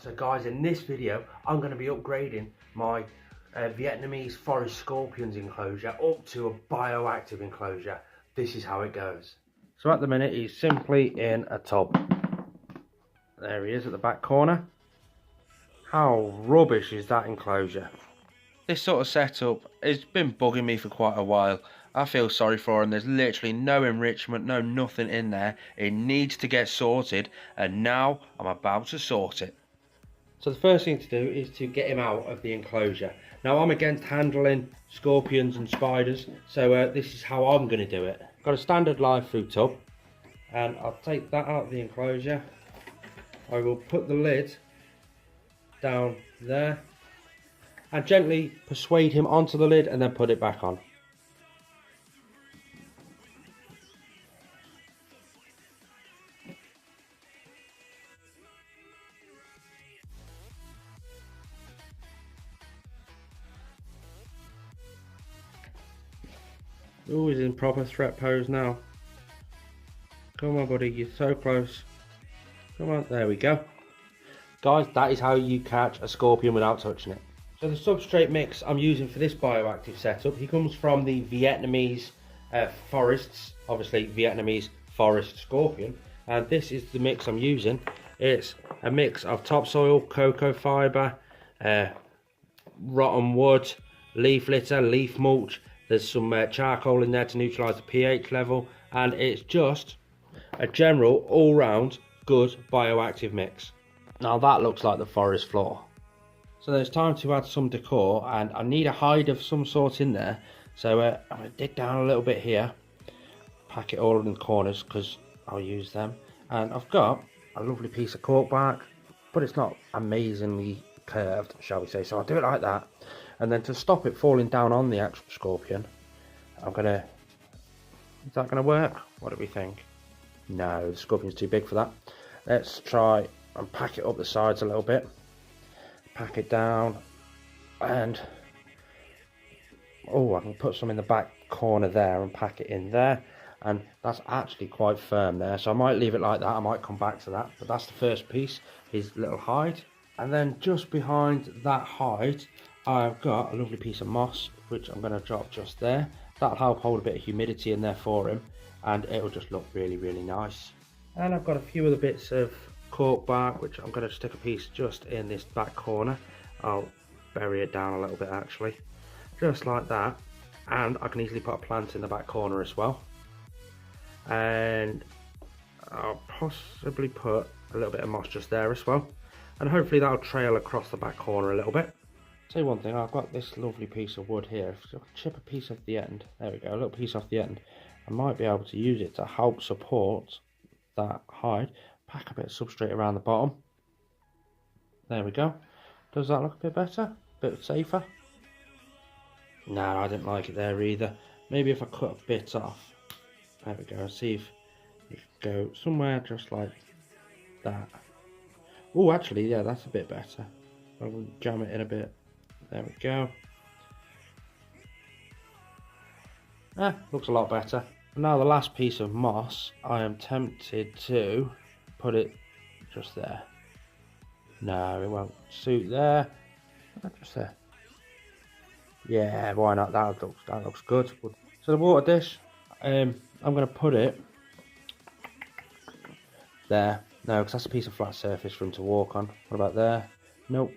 So guys, in this video I'm going to be upgrading my Vietnamese Forest Scorpions enclosure up to a bioactive enclosure. This is how it goes. So at the minute he's simply in a tub. There he is at the back corner. How rubbish is that enclosure? This sort of setup has been bugging me for quite a while. I feel sorry for him. There's literally no enrichment, no nothing in there. It needs to get sorted, and now I'm about to sort it. So the first thing to do is to get him out of the enclosure. Now I'm against handling scorpions and spiders, so this is how I'm going to do it. Got a standard live food tub, and I'll take that out of the enclosure. I will put the lid down there and gently persuade him onto the lid and then put it back on. Oh, he's in proper threat pose now. Come on, buddy, you're so close. Come on, there we go. Guys, that is how you catch a scorpion without touching it. So the substrate mix I'm using for this bioactive setup, he comes from the Vietnamese forests, obviously Vietnamese Forest Scorpion, and this is the mix I'm using. It's a mix of topsoil, cocoa fibre, rotten wood, leaf litter, leaf mulch. There's some charcoal in there to neutralise the pH level, and it's just a general all-round good bioactive mix. Now that looks like the forest floor. So there's time to add some decor, and I need a hide of some sort in there. So I'm going to dig down a little bit here, pack it all in the corners because I'll use them. And I've got a lovely piece of cork bark, but it's not amazingly curved, shall we say. So I'll do it like that. And then to stop it falling down on the actual scorpion, I'm going to... Is that going to work? What do we think? No, the scorpion's too big for that. Let's try and pack it up the sides a little bit. Pack it down, and oh, I can put some in the back corner there and pack it in there, and that's actually quite firm there, so I might leave it like that. I might come back to that, but that's the first piece, his little hide. And then just behind that hide I've got a lovely piece of moss, which I'm going to drop just there. That'll help hold a bit of humidity in there for him, and it'll just look really, really nice. And I've got a few other bits of cork bark, which I'm going to stick a piece just in this back corner. I'll bury it down a little bit actually, just like that, and I can easily put a plant in the back corner as well. And I'll possibly put a little bit of moss just there as well, and hopefully that'll trail across the back corner a little bit. Tell you one thing, I've got this lovely piece of wood here. If I chip a piece off the end, there we go, a little piece off the end, I might be able to use it to help support that hide. Pack a bit of substrate around the bottom. There we go. Does that look a bit better? A bit safer? No, I didn't like it there either. Maybe if I cut a bit off. There we go. See if it can go somewhere just like that. Oh, actually, yeah, that's a bit better. I will jam it in a bit. There we go. Looks a lot better. And now the last piece of moss, I am tempted to put it just there. No, it won't suit there. Just there. Yeah, why not? That looks good. So the water dish, I'm going to put it there. No, because that's a piece of flat surface for him to walk on. What about there? Nope.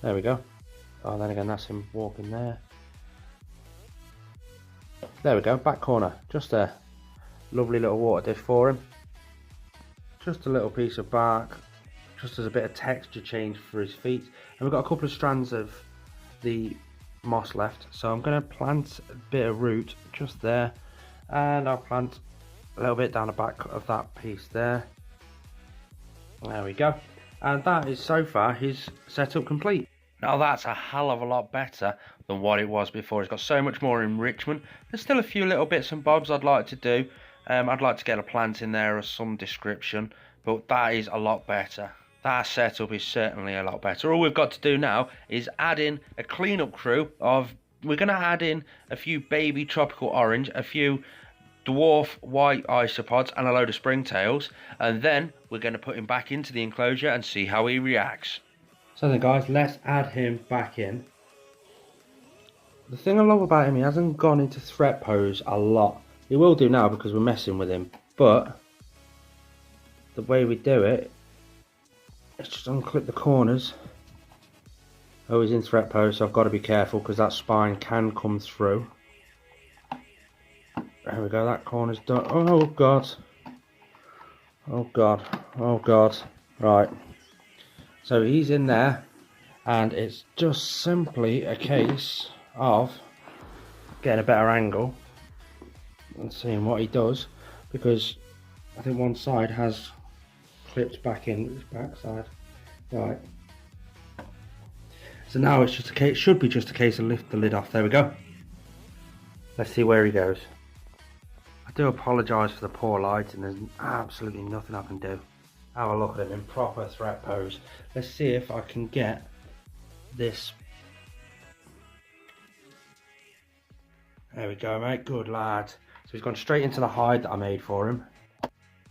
There we go. Oh, then again, that's him walking there. There we go, back corner, just there. Lovely little water dish for him. Just a little piece of bark, just as a bit of texture change for his feet. And we've got a couple of strands of the moss left, so I'm going to plant a bit of root just there, and I'll plant a little bit down the back of that piece there. There we go, and that is so far his setup complete. Now that's a hell of a lot better than what it was before. It's got so much more enrichment. There's still a few little bits and bobs I'd like to do. I'd like to get a plant in there of some description, but that is a lot better. That setup is certainly a lot better. All we've got to do now is add in a cleanup crew of, we're going to add in a few baby tropical orange, a few dwarf white isopods and a load of springtails, and then we're going to put him back into the enclosure and see how he reacts. So then guys, let's add him back in. The thing I love about him, he hasn't gone into threat pose a lot. He will do now because we're messing with him, but the way we do it, let's just unclip the corners. Oh, he's in threat pose, so I've got to be careful because that spine can come through. There we go, that corner's done. Oh god. Oh god. Oh god. Right. So he's in there, and it's just simply a case of getting a better angle and seeing what he does, because I think one side has clipped back in with his backside. Right. So now it's just a case, should be just a case of lift the lid off. There we go. Let's see where he goes. I do apologise for the poor light, and there's absolutely nothing I can do. Have a look at him in proper threat pose. Let's see if I can get this. There we go, mate. Good lad. So he's gone straight into the hide that I made for him.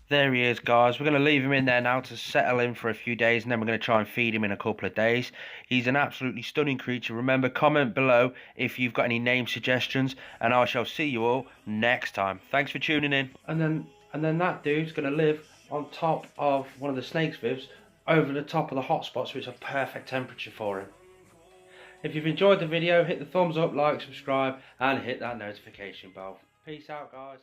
There he is, guys. We're going to leave him in there now to settle in for a few days, and then we're going to try and feed him in a couple of days. He's an absolutely stunning creature. Remember, comment below if you've got any name suggestions, and I shall see you all next time. Thanks for tuning in. And then that dude's going to live on top of one of the snake's vivs over the top of the hotspot, so it's a perfect temperature for him. If you've enjoyed the video, hit the thumbs up, like, subscribe, and hit that notification bell. Peace out, guys.